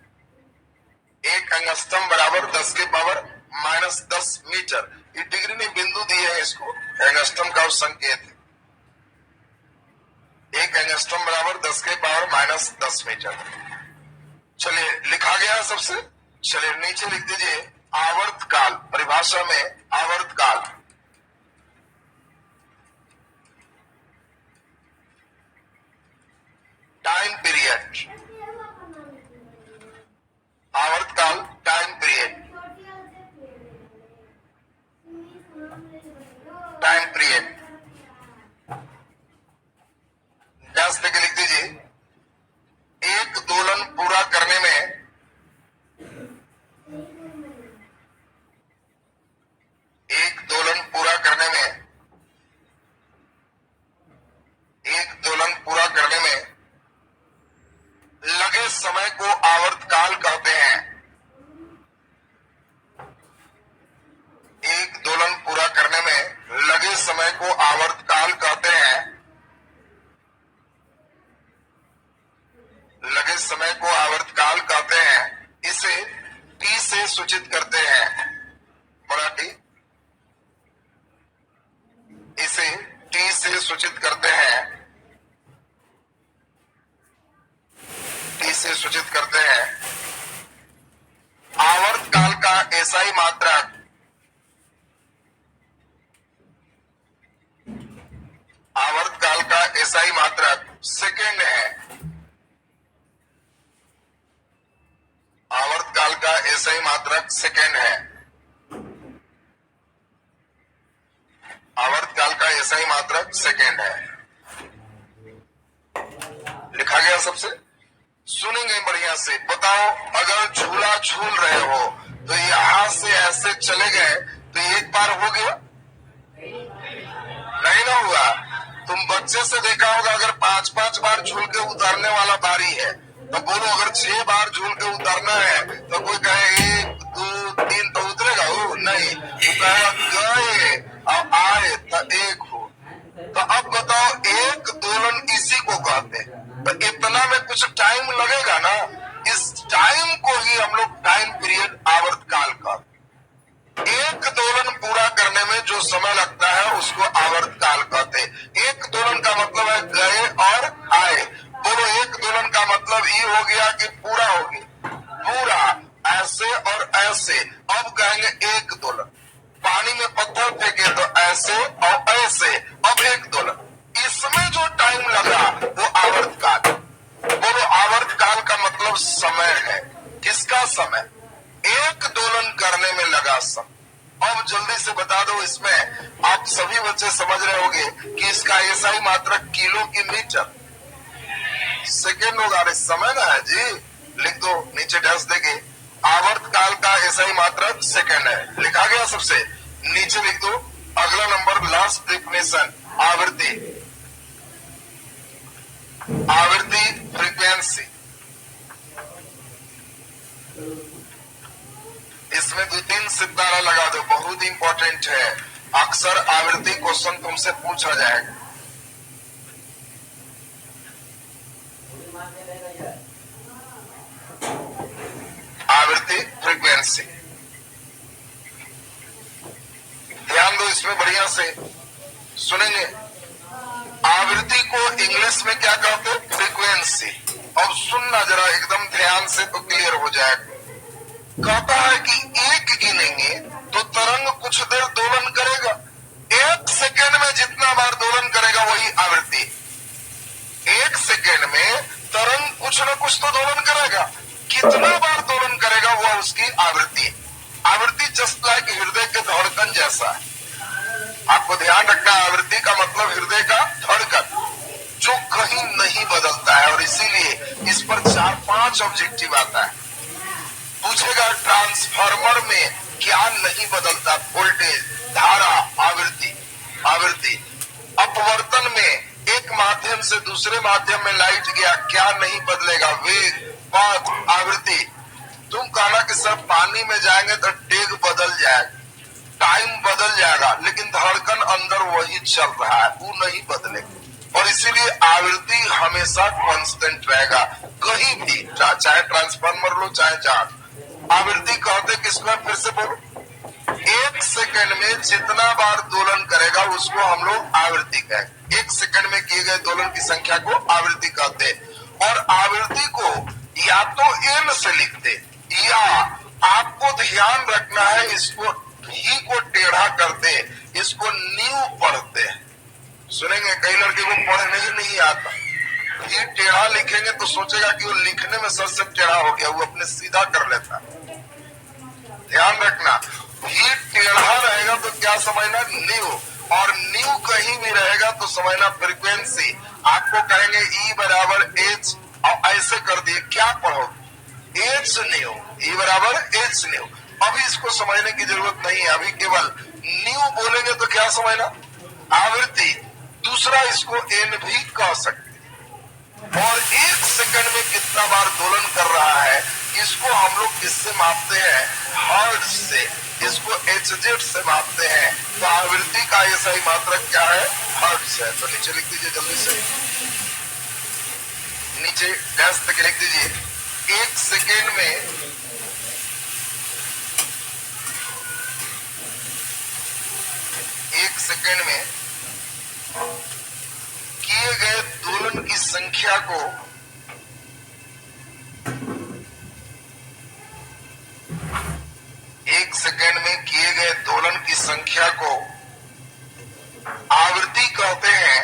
एक एंगस्ट्रम बराबर 10 के पावर माइनस 10 मीटर। ये डिग्री ने बिंदु दिए है इसको, एंगस्ट्रम का संकेत है। एक एंगस्ट्रम बराबर 10 के पावर माइनस 10 मीटर। चलिए लिखा गया सबसे। चलिए नीचे लिख दीजिए आवर्तकाल। परिभाषा में आवर्तकाल टाइम पीरियड, आवर्तकाल time period, time period. Dash देके लिख दीजिए सूचित करते हैं, बड़ा टी, इसे टी से सूचित करते हैं, टी से सूचित करते हैं। आवर्त काल का एसआई मात्रक, आवर्त काल का एसआई मात्रक सेकेंड है। आवर्त काल का एसआई मात्रक सेकेंड है। आवर्त काल का एसआई मात्रक सेकेंड है। लिखा गया सबसे? सुनेंगे बढ़िया से। बताओ, अगर झूला झूल रहे हो तो यहां से ऐसे चले गए तो एक बार हो गया? नहीं ना हुआ। तुम बच्चे से देखा होगा, अगर 5-5 बार झूल के उतारने वाला बारी है तो बोलो, अगर 6 बार झूल के उतारना है तो कोई कहे 1 2 3 तो उतरेगा? वो नहीं, वो कहेगा गए और आए तो एक हो। तो अब बताओ, एक दोलन इसी को कहते हैं। तो इतना में कुछ टाइम लगेगा ना, इस टाइम को ही हम लोग टाइम पीरियड आवर्त काल कहते हैं। एक दोलन पूरा करने में जो समय लगता है उसको आवर्त काल कहते हैं। एक दोलन का मतलब है गए और आए। बोलो, एक दोलन का मतलब ये हो गया कि पूरा हो गया, पूरा ऐसे और ऐसे। अब कहेंगे एक दोलन। पानी में पत्थर फेंके तो ऐसे और ऐसे, अब एक दोलन। इसमें जो टाइम लगा वो आवर्त काल। बोलो, आवर्त काल का मतलब समय है। किसका समय? एक दोलन करने में लगा समय। अब जल्दी से बता दो, इसमें आप सभी बच्चे समझ रहे होंगे कि इसका एसआई मात्रक किलो की मीटर सेकेंड होगा। अरे समय ना है जी, लिख दो नीचे डैश देके। आवर्त काल का एसआई मात्रक सेकेंड है। लिखा गया सबसे? नीचे लिख दो अगला नंबर, लास्ट डेफिनेशन, आवृत्ति। आवृत्ति, फ्रीक्वेंसी। इसमें 2-3 सितारा लगा दो, बहुत इंपॉर्टेंट है। अक्सर आवृत्ति क्वेश्चन तुमसे पूछा जाएगा। आवृत्ति, फ्रीक्वेंसी। ध्यान दो इसमें बढ़िया से, सुनेंगे। आवृत्ति को इंग्लिश में क्या कहते हैं? फ्रीक्वेंसी। अब सुनना जरा एकदम ध्यान से तो क्लियर हो जाएगा। कहता है कि एक गिनेंगे तो तरंग कुछ देर दोलन करेगा। 1 सेकेंड में जितना बार दोलन करेगा वही आवृत्ति। 1 सेकेंड में तरंग कुछ न कुछ तो दोलन करेगा। कितना बार दोलन करेगा वह उसकी आवृत्ति। आवृत्ति जस्ट लाइक हृदय के धड़कन जैसा है। आपको ध्यान रखना, आवृत्ति का मतलब हृदय का धड़कन, जो कहीं नहीं बदलता है। और इसीलिए इस पर 4-5 ऑब्जेक्टिव आता है। पूछेगा ट्रांसफार्मर में क्या नहीं बदलता? वोल्टेज, धारा, आवृत्ति। आवृत्ति। अपवर्तन में एक माध्यम से दूसरे माध्यम में लाइट गया, क्या नहीं बदलेगा? वेग, पथ, आवृत्ति। तुम कहना कि सर पानी में जाएंगे तो डेग बदल जाएगा, टाइम बदल जाएगा, लेकिन धड़कन अंदर वही चल रहा है, वो नहीं बदलेगा। और इसीलिए आवृत्ति हमेशा कांस्टेंट रहेगा, कहीं भी, चाहे ट्रांसफार्मर लो चाहे जहां। आवृत्ति कहते किसमें? फिर से बोलो। 1 सेकंड में जितना बार दोलन करेगा उसको हम लोग आवृत्ति कहेंगे। 1 सेकंड में किए गए दोलन की संख्या को आवृत्ति कहते हैं। और आवृत्ति को या तो एन से लिखते, या आपको ध्यान रखना है, इसको ही को टेढ़ा करते, इसको न्यू पढ़ते हैं। सुनेंगे, कई लड़के को पढ़ने ही नहीं आता, ये टेढ़ा लिखेंगे तो सोचेगा कि वो लिखने में सर से टेढ़ा हो गया, वो अपने सीधा कर लेता। ध्यान रखना, ये टेढ़ा रहेगा तो क्या समझना? न्यू। और न्यू कहीं भी रहेगा तो समझना फ्रीक्वेंसी। आपको कहेंगे ई बराबर एच, और ऐसे कर दिए, क्या पढ़ो? एच न्यू, ई बराबर एच न्यू। अभी इसको समझने की जरूरत नहीं है, अभी केवल न्यू बोलेंगे तो क्या समझना? आवृत्ति। दूसरा, इसको एन भी कह सकते। और 1 सेकंड में कितना बार दोलन कर रहा है, इसको हम लोग किससे मापते हैं? हर्ट्ज से। इसको HZ से मापते हैं। तो आवृत्ति का ये सही मात्रक क्या है? हर्ट्ज है। तो नीचे लिख दीजिए जल्दी से, नीचे डैश तक लिख दीजिए। 1 सेकेंड में सेकेंड में किए गए दोलन की संख्या को एक सेकेंड में किए गए दोलन की संख्या को आवृत्ति कहते हैं।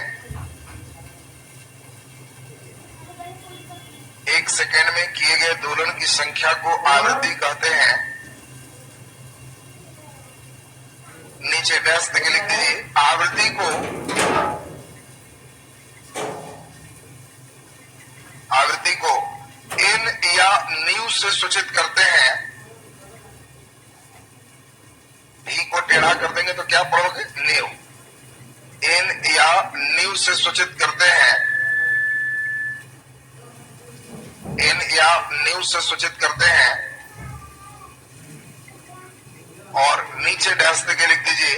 एक सेकेंड में किए गए दोलन की संख्या को आवृत्ति कहते हैं। नीचे डैश देके लिख दीजिए, आवृत्ति को एन या न्यू से सूचित करते हैं। भी को टेढ़ा कर देंगे तो क्या पढ़ोगे? न्यू। एन या न्यू से सूचित करते हैं। एन या न्यू से सूचित करते हैं। और नीचे डैश देके लिख दीजिए,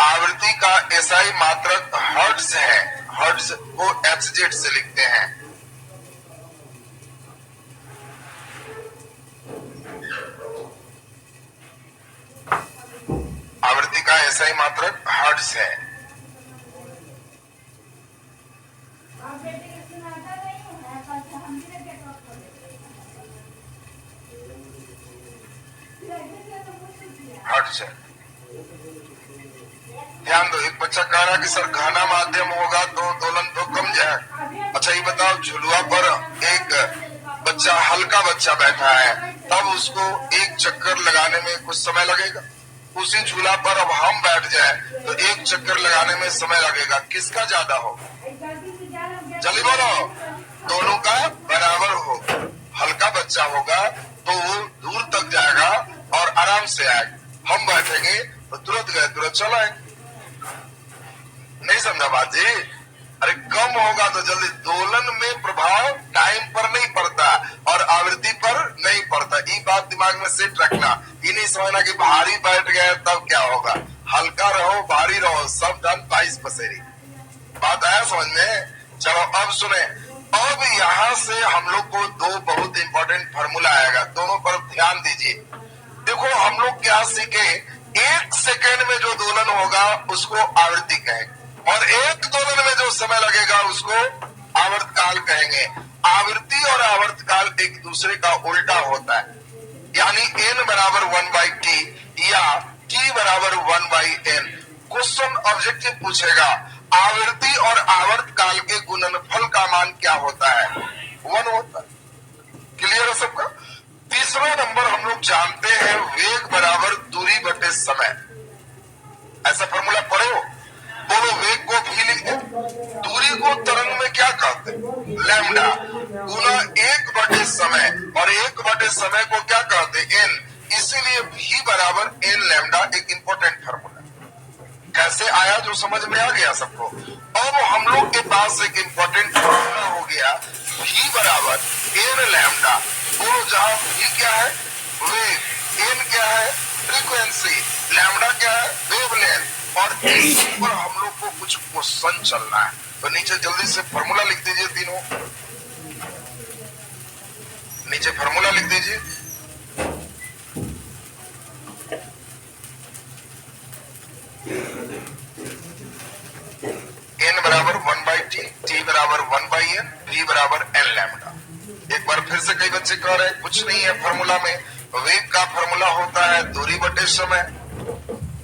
आवृत्ति का एसआई मात्रक हर्ट्ज है। हर्ट्ज को एचजेड से लिखते हैं। आवृत्ति का एसआई मात्रक हर्ट्ज है। हर्ट्ज है। ध्यान दो, एक बच्चा कह रहा कि सर घना माध्यम होगा तो दोलन तो कम जाए। अच्छा ये बताओ, झुलुआ पर एक बच्चा, हल्का बच्चा बैठा है, तब उसको एक चक्कर लगाने में कुछ समय लगेगा। उसी झूला पर अब हम बैठ जाए तो एक चक्कर लगाने में समय लगेगा। किसका ज्यादा होगा? जल्दी बोलो। दोनों का बराबर होगा। हल्का बच्चा होगा तो वो दूर तक जाएगा और आराम से आएगा। हम बैठेंगे तो तुरंत गए तुरंत चल आएंगे। नहीं समझा बात जी? अरे कम होगा तो जल्दी। दोलन में प्रभाव टाइम पर नहीं पड़ता और आवृत्ति पर नहीं पड़ता। ये बात दिमाग में सेट रखना। ये नहीं समझना कि भारी बैठ गए तब क्या होगा। हल्का रहो, भारी रहो, सब डन 22 पसेरी। बात आया समझ में? चलो अब सुने। अब यहाँ से हम लोग को दो बहुत इंपॉर्टेंट फॉर्मूला आएगा। दोनों पर ध्यान दीजिए। देखो हम लोग क्या सीखे, एक सेकेंड में जो दोलन होगा उसको आवृत्ति कहेंगे और एक दोलन में जो समय लगेगा उसको आवर्तकाल कहेंगे। आवृत्ति और आवर्तकाल एक दूसरे का उल्टा होता है। यानी n बराबर 1/t या t बराबर 1/n। क्वेश्चन ऑब्जेक्टिव पूछेगा, आवृत्ति और आवर्तकाल के गुणनफल का मान क्या होता है? 1 होता है। क्लियर है सबका? तीसरा नंबर हम लोग जानते हैं, वेग बराबर दूरी बटे समय। ऐसा फॉर्मूला पढ़े हो? बोलो, वेग को भी लिख दे। दूरी को तरंग में क्या कहते हैं? लैम्डा गुना 1/समय और 1/समय को क्या कहते हैं? n। इसीलिए v बराबर n लैम्डा एक इंपॉर्टेंट फॉर्मूला। कैसे आया जो समझ में आ गया सबको? अब हम लोग के पास एक इंपॉर्टेंट फॉर्मूला हो गया, v बराबर n लैम्डा। बोलो, जहां v क्या है? वेग, n क्या है? फ्रीक्वेंसी, लैम्डा क्या है? वेवलेंथ। और इस पर हम लोग को कुछ क्वेश्चन चलना है। तो नीचे जल्दी से फॉर्मूला लिख दीजिए तीनों। नीचे फॉर्मूला लिख दीजिए। n बराबर 1/t, t बराबर 1/n, v बराबर n लैम्डा। एक बार फिर से कई बच्चे कह रहे हैं कुछ नहीं है फॉर्मूला में। वेग का फॉर्मूला होता है दूरी बटे समय।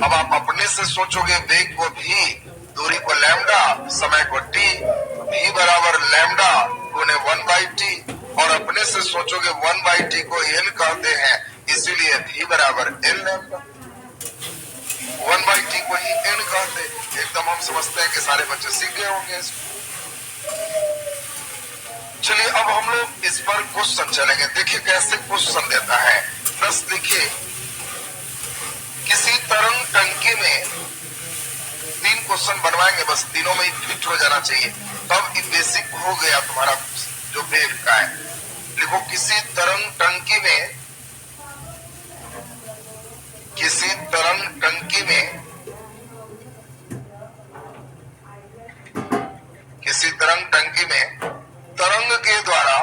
अब आप अपने से सोचोगे, वेग को v, दूरी को लैम्डा, समय को t, v बराबर लैम्डा गुने 1/t। और अपने से सोचोगे 1/t को n कहते हैं, इसीलिए v बराबर n लैम्डा। 1/t को ही n कहते। एकदम हम समझते हैं कि सारे बच्चे सीख गए होंगे इसको। चलिए अब हम लोग इस पर क्वेश्चन चलेंगे। देखिए कैसे क्वेश्चन देता है। प्रश्न देखिए, किसी तरंग टंकी में 3 क्वेश्चन बनवाएंगे, बस तीनों में ही फिट हो जाना चाहिए, तब ये बेसिक हो गया तुम्हारा जो वेग का है। लिखो, किसी तरंग टंकी में, किसी तरंग टंकी में, किसी तरंग टंकी में तरंग के द्वारा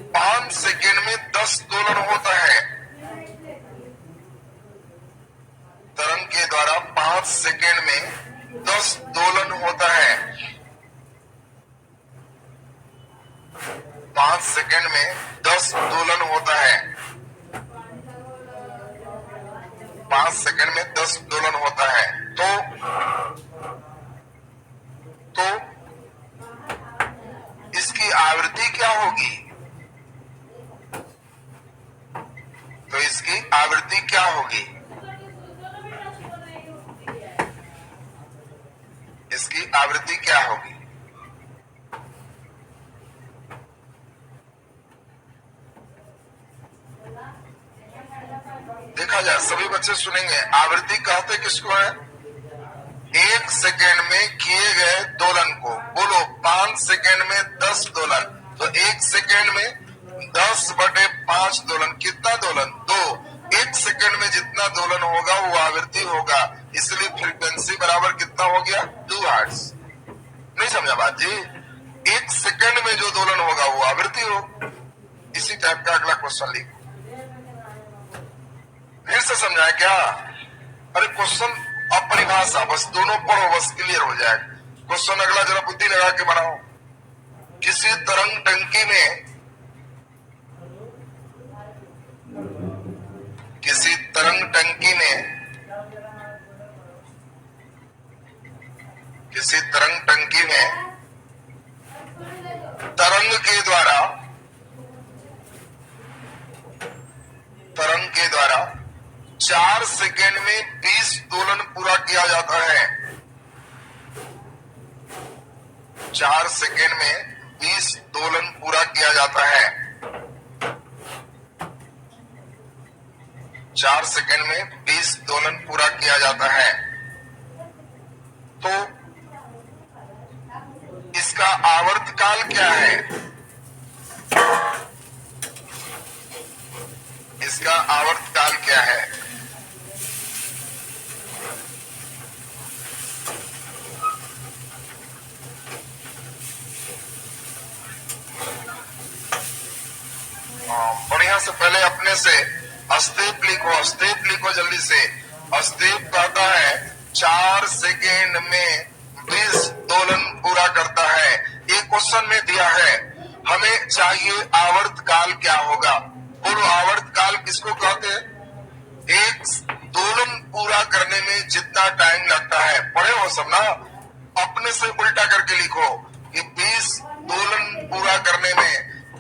5 सेकेंड में 10 दोलन होता है। तरंग के द्वारा 5 सेकेंड में 10 दोलन होता है। 5 सेकेंड में 10 दोलन होता है। 5 सेकेंड में 10 दोलन होता है। तो इसकी आवृत्ति क्या होगी? तो इसकी आवृत्ति क्या होगी? इसकी आवृत्ति क्या होगी? देखा जाए, सभी बच्चे सुनेंगे। आवृत्ति कहते किसको है? 1 सेकेंड में किए गए दोलन को। बोलो, 5 सेकेंड में 10 दोलन, तो 1 सेकेंड में 10/5 दोलन। कितना दोलन? 2। 1 सेकेंड में जितना दोलन होगा वो आवृत्ति होगा। इसलिए फ्रीक्वेंसी बराबर कितना हो गया? 2 हर्ट्ज। नहीं समझा बात जी? 1 सेकेंड में जो दोलन होगा वो आवृत्ति हो। इसी टाइप का अगला क्वेश्चन लिखो। फिर से समझाया क्या? अरे क्वेश्चन अपरिभाषा, बस दोनों पढ़ो, बस क्लियर हो जाएगा। क्वेश्चन अगला जरा बुद्धि लगा के बनाओ। किसी तरंग टंकी में तरंग के द्वारा 4 सेकेंड में 20 दोलन पूरा किया जाता है। 4 सेकेंड में 20 दोलन पूरा किया जाता है। 4 सेकेंड में 20 दोलन पूरा किया जाता है। तो इसका आवर्तकाल क्या है? इसका आवर्तकाल क्या है? बढ़िया से पहले अपने से अस्तेप लिखो जल्दी से। अस्तेप कहता है 4 सेकेंड में 20 दोलन पूरा करता है। ये क्वेश्चन में दिया है, हमें चाहिए आवर्तकाल क्या होगा। बोलो, आवर्तकाल किसको कहते हैं? एक दोलन पूरा करने में जितना टाइम लगता है। पढ़े हो सब ना? अपने से उल्टा करके लिखो कि 20 दोलन पूरा करने में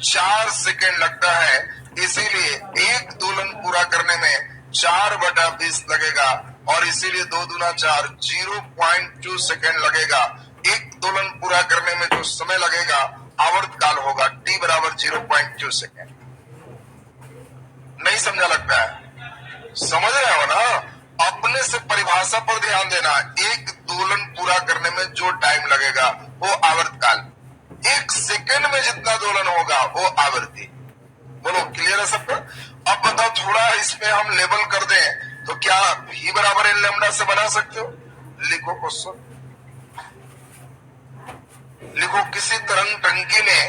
4 सेकेंड लगता है, इसीलिए एक दोलन पूरा करने में 4/20 लगेगा, और इसीलिए 2 दूना 4, 0.2 सेकेंड लगेगा। एक दोलन पूरा करने में जो समय लगेगा आवर्तकाल होगा t बराबर 0.2 सेकेंड। नहीं समझा लगता है? समझ रहे हो ना? अपने से परिभाषा पर ध्यान देना। एक दोलन पूरा करने में जो टाइम लगेगा वो आवर्तकाल। 1 सेकेंड में जितना दोलन होगा वो आवृत्ति। बोलो, क्लियर है सबको? अब बताओ, थोड़ा इसमें हम लेबल कर दें तो क्या ही बराबर एन लैम्डा से बना सकते हो? लिखो क्वेश्चन, लिखो। किसी तरंग टंकी में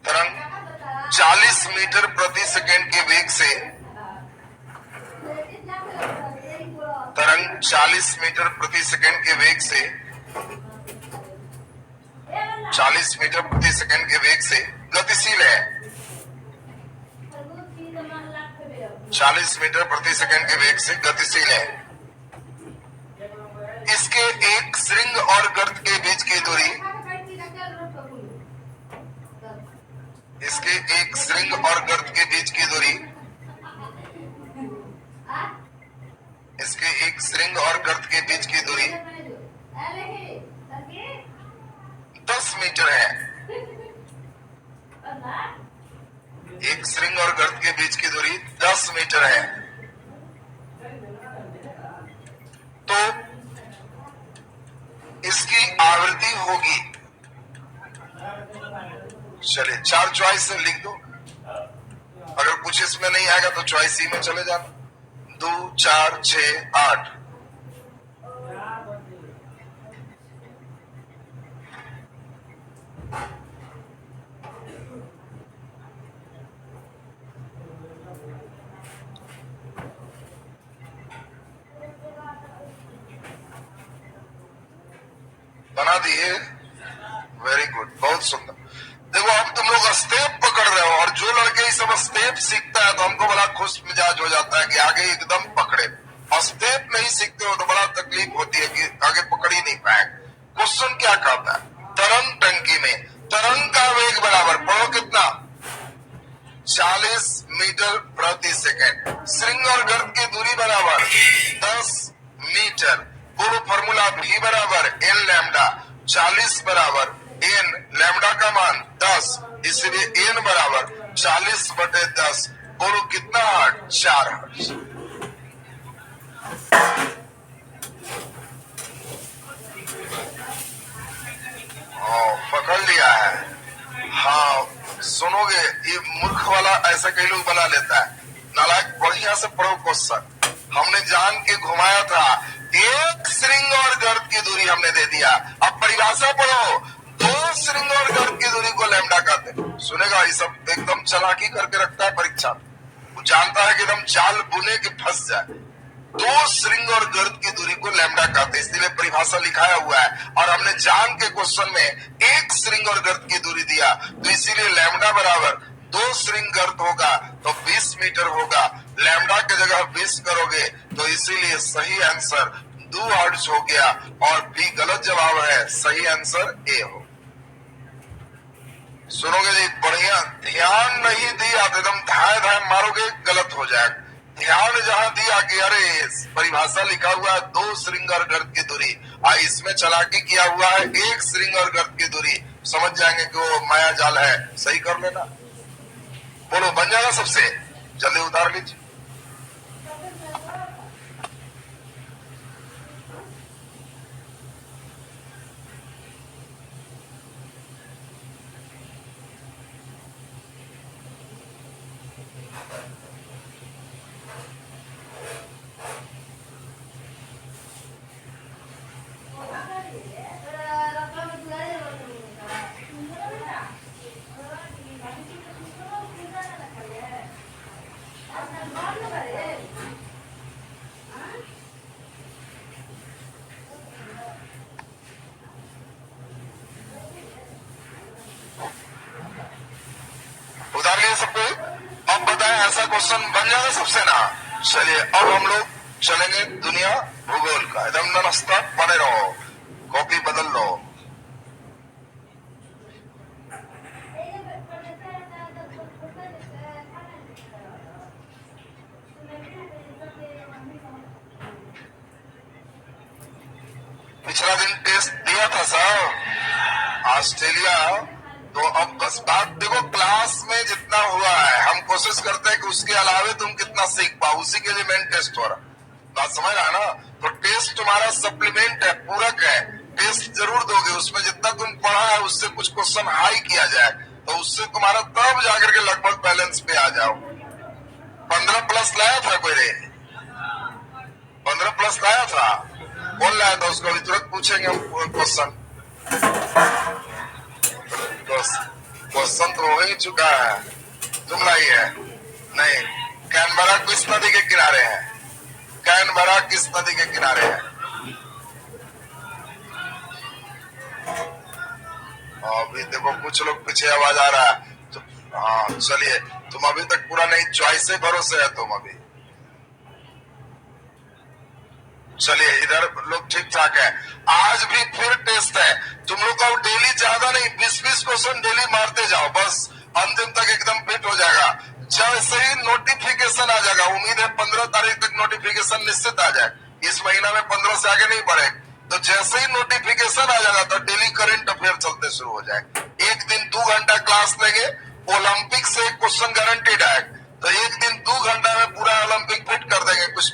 तरंग 40 मीटर प्रति सेकेंड के वेग से, तरंग 40 मीटर प्रति सेकेंड के वेग से 40 मीटर प्रति सेकेंड के वेग से गतिशील है। 40 मीटर प्रति सेकेंड के वेग से गतिशील है। इसके एक श्रृंग और गर्त के बीच की दूरी, इसके एक श्रृंग और गर्त के बीच की दूरी, इसके एक श्रृंग और गर्त के बीच की दूरी 10 मीटर है। एक श्रृंग और गर्त के बीच की दूरी 10 मीटर है। तो इसकी आवृत्ति होगी, चलिए 4 चॉइस से लिख दो। अगर कुछ इसमें नहीं आएगा तो चॉइस सी में चले जाना। 2 4 6 8। बना दिए, वेरी गुड, बहुत सुंदर। देखो अब तुम लोग स्टेप पकड़ रहे हो, और जो लड़के ये सब स्टेप सीखता है तो हमको बड़ा खुश मिजाज हो जाता है कि आगे एकदम पकड़े। और स्टेप नहीं सीखते हो तो बड़ा तकलीफ होती है कि आगे पकड़ ही नहीं पाए। क्वेश्चन क्या कहता है? तरंग टंकी में तरंग का वेग बराबर, पढ़ो कितना? 40 मीटर प्रति सेकेंड। श्रृंग और गर्त की दूरी बराबर 10 मीटर। बोलो फॉर्मूला भी बराबर एन लैम्डा। 40 बराबर एन, लैम्डा का मान 10, इसलिए एन बराबर 40/10। बोलो कितना हर्ट्ज? 4 हर्ट्ज। पकड़ लिया है। हाँ सुनोगे, ये मूर्ख वाला ऐसा कई लोग बना लेता है। नालायक, बढ़िया से पढ़ो क्वेश्चन। हमने जान के घुमाया था, एक श्रृंग और गर्त की दूरी हमने दे दिया। अब परिभाषा पढ़ो, 2 श्रृंग और गर्त की दूरी को लैम्डा कहते हैं। सुनेगा, ये सब एकदम चालाकी करके रखता है परीक्षा। वो जानता है कि एकदम चाल बुने के फंस जाए। 2 श्रृंग और गर्त की दूरी को लैम्डा कहते हैं, इसलिए परिभाषा लिखाया हुआ है। और हमने जान के क्वेश्चन में 1 श्रृंग और गर्त की दूरी दिया, तो इसीलिए लैम्डा बराबर 2 श्रृंग गर्त होगा तो 20 मीटर होगा। लैम्डा की जगह 20 करोगे तो इसीलिए सही आंसर 2 हर्ट्ज हो गया। और बी गलत जवाब है, सही आंसर ए हो। सुनोगे जी, बढ़िया ध्यान नहीं दिया तो एकदम धाए धाए मारोगे, गलत हो जाएगा। ध्यान जहां दिया कि अरे परिभाषा लिखा हुआ है 2 श्रृंग और गर्त की दूरी, इसमें चालाकी किया हुआ है 1 श्रृंग और गर्त की दूरी, समझ जाएंगे कि वो माया जाल है। सही कर लेना। बोलो बन जाएगा सबसे, जल्दी उतार लीजिए। उतार लिए सबको? अब बताएं, ऐसा क्वेश्चन बन जाएगा सबसे ना? चलिए अब हम लोग चलेंगे दुनिया भूगोल का। एकदम नमस्ता, पढ़े रहो, कॉपी बदल लो। पिछला दिन टेस्ट दिया था सर, ऑस्ट्रेलिया। तो अब बस बात देखो, क्लास में जितना हुआ है हम कोशिश करते हैं कि उसके अलावे तुम कितना सीख पाओ, उसी के लिए मेन टेस्ट हो रहा। बात समझ रहा है ना? तो टेस्ट तुम्हारा सप्लीमेंट है, पूरक है। टेस्ट जरूर दोगे, उसमें जितना तुम पढ़ा है उससे कुछ क्वेश्चन हाई किया जाए तो उससे तुम्हारा तब जाकर के लगभग बैलेंस पे आ जाओ। 15+ लाया था कोई रे? 15+ लाया था? कौन लाया था उसको? अभी तुरंत पूछेंगे हम क्वेश्चन। क्वेश्चन तो हो ही चुका है, तुम लाई है नहीं। कैनबरा किस नदी के किनारे है? कैनबरा किस नदी के किनारे है? अभी देखो कुछ लोग पीछे आवाज आ रहा है तो हाँ चलिए, तुम अभी तक पूरा नहीं, चॉइस से भरोसे है तुम अभी। चलिए इधर लोग ठीक ठाक है। आज भी फिर टेस्ट है, तुम लोग का डेली ज्यादा नहीं, 20-20 क्वेश्चन डेली मारते जाओ, बस अंतिम तक एकदम फिट हो जाएगा। जैसे ही नोटिफिकेशन आ जाएगा, उम्मीद है 15 तारीख तक नोटिफिकेशन निश्चित आ जाए, इस महीना में 15 से आगे नहीं बढ़े। तो जैसे ही नोटिफिकेशन आ जाएगा तो डेली करंट अफेयर चलते शुरू हो जाए। एक दिन 2 घंटा क्लास लेंगे, ओलंपिक से क्वेश्चन गारंटीड है, तो एक दिन 2 घंटा में पूरा ओलंपिक फिट कर देंगे। कुछ